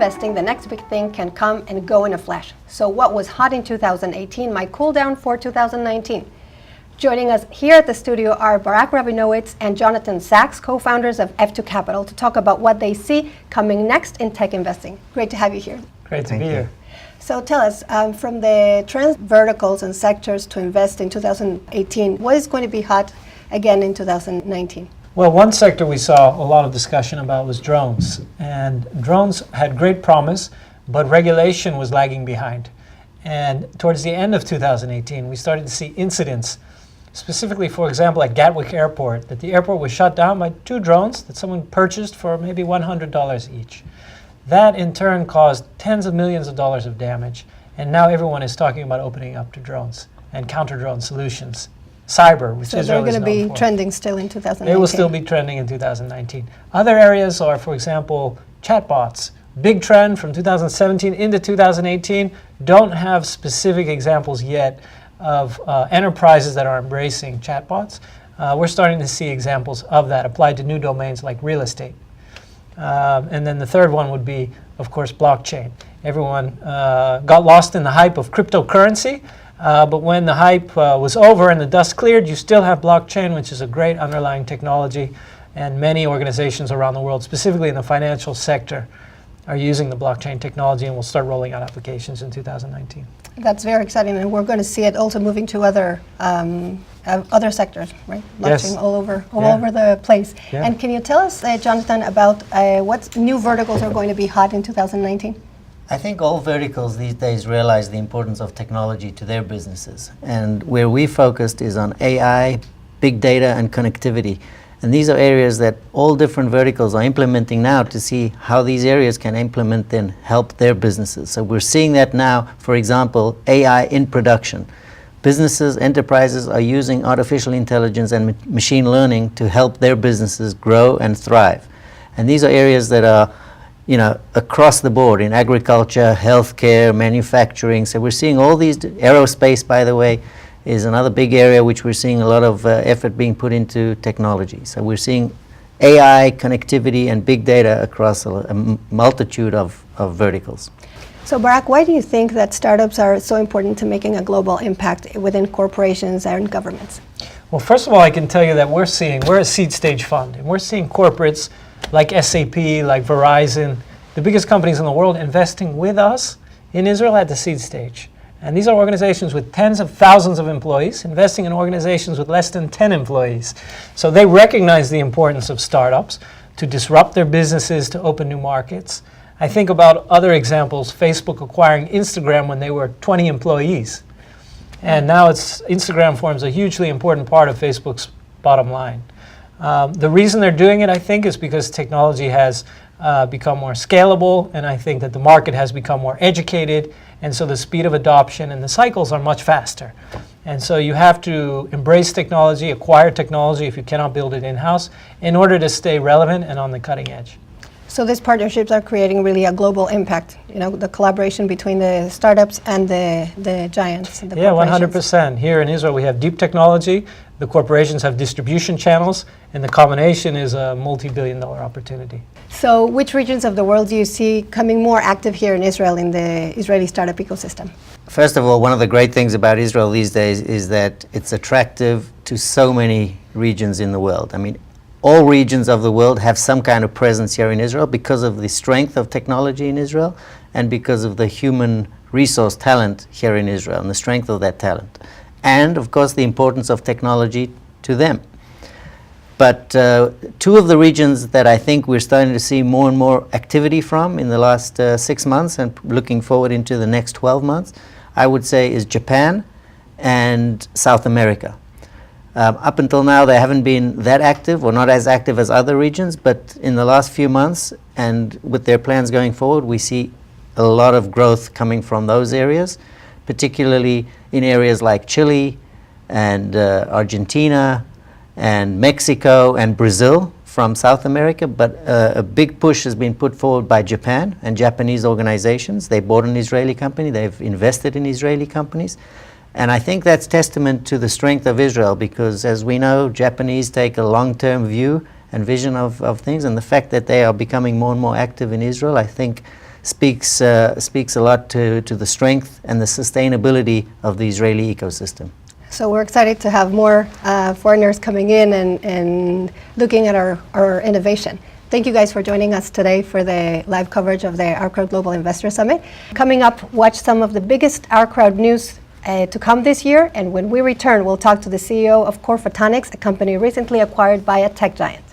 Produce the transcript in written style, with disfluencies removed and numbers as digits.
investing, the next big thing can come and go in a flash. So what was hot in 2018 might cool down for 2019. Joining us here at the studio are Barak Rabinowitz and Jonathan Sachs, co-founders of F2 Capital, to talk about what they see coming next in tech investing. Great to have you here. Great to be here. So tell us, from the trends, verticals and sectors to invest in 2018, what is going to be hot again in 2019? Well, one sector we saw a lot of discussion about was drones. And drones had great promise, but regulation was lagging behind. And towards the end of 2018, we started to see incidents, specifically, for example, at Gatwick Airport, that the airport was shut down by 2 drones that someone purchased for maybe $100 each. That in turn caused tens of millions of dollars of damage. And now everyone is talking about opening up to drones and counter-drone solutions. Cyber, which Israel is known for. So they're going to be trending still in 2019? They will still be trending in 2019. Other areas are, for example, chatbots. Big trend from 2017 into 2018. Don't have specific examples yet of enterprises that are embracing chatbots. We're starting to see examples of that applied to new domains like real estate. And then the third one would be, of course, blockchain. Everyone got lost in the hype of cryptocurrency. But when the hype was over and the dust cleared, you still have blockchain, which is a great underlying technology. And many organizations around the world, specifically in the financial sector, are using the blockchain technology and will start rolling out applications in 2019. That's very exciting, and we're going to see it also moving to other sectors, right? Launching all over the place. Yeah. And can you tell us, Jonathan, about what new verticals are going to be hot in 2019? I think all verticals these days realize the importance of technology to their businesses. And where we focused is on AI, big data, and connectivity. And these are areas that all different verticals are implementing now to see how these areas can implement and help their businesses. So we're seeing that now, for example, AI in production. Businesses, enterprises are using artificial intelligence and machine learning to help their businesses grow and thrive. And these are areas that are across the board in agriculture, healthcare, manufacturing. So we're seeing all these, aerospace, by the way, is another big area which we're seeing a lot of effort being put into technology. So we're seeing AI, connectivity, and big data across a multitude of verticals. So Barak, why do you think that startups are so important to making a global impact within corporations and governments? Well, first of all, I can tell you that we're a seed stage fund, and we're seeing corporates like SAP, like Verizon, the biggest companies in the world, investing with us in Israel at the seed stage. And these are organizations with tens of thousands of employees, investing in organizations with less than 10 employees. So they recognize the importance of startups to disrupt their businesses, to open new markets. I think about other examples, Facebook acquiring Instagram when they were 20 employees. And now Instagram forms a hugely important part of Facebook's bottom line. The reason they're doing it, I think, is because technology has become more scalable, and I think that the market has become more educated, and so the speed of adoption and the cycles are much faster. And so you have to embrace technology, acquire technology if you cannot build it in-house, in order to stay relevant and on the cutting edge. So these partnerships are creating really a global impact, the collaboration between the startups and the giants. The 100%. Here in Israel we have deep technology, the corporations have distribution channels, and the combination is a multi-billion-dollar opportunity. So which regions of the world do you see coming more active here in Israel, in the Israeli startup ecosystem? First of all, one of the great things about Israel these days is that it's attractive to so many regions in the world. I mean, all regions of the world have some kind of presence here in Israel because of the strength of technology in Israel and because of the human resource talent here in Israel and the strength of that talent. And, of course, the importance of technology to them. But 2 of the regions that I think we're starting to see more and more activity from in the last 6 months and looking forward into the next 12 months, I would say is Japan and South America. Up until now, they haven't been that active or not as active as other regions, but in the last few months and with their plans going forward, we see a lot of growth coming from those areas, particularly in areas like Chile and Argentina and Mexico and Brazil from South America. But a big push has been put forward by Japan and Japanese organizations. They bought an Israeli company, they've invested in Israeli companies. And I think that's testament to the strength of Israel because, as we know, Japanese take a long-term view and vision of things, and the fact that they are becoming more and more active in Israel, I think, speaks a lot to the strength and the sustainability of the Israeli ecosystem. So we're excited to have more foreigners coming in and looking at our innovation. Thank you guys for joining us today for the live coverage of the Our Crowd Global Investor Summit. Coming up, watch some of the biggest Our Crowd news to come this year, and when we return, we'll talk to the CEO of Core Photonics, a company recently acquired by a tech giant.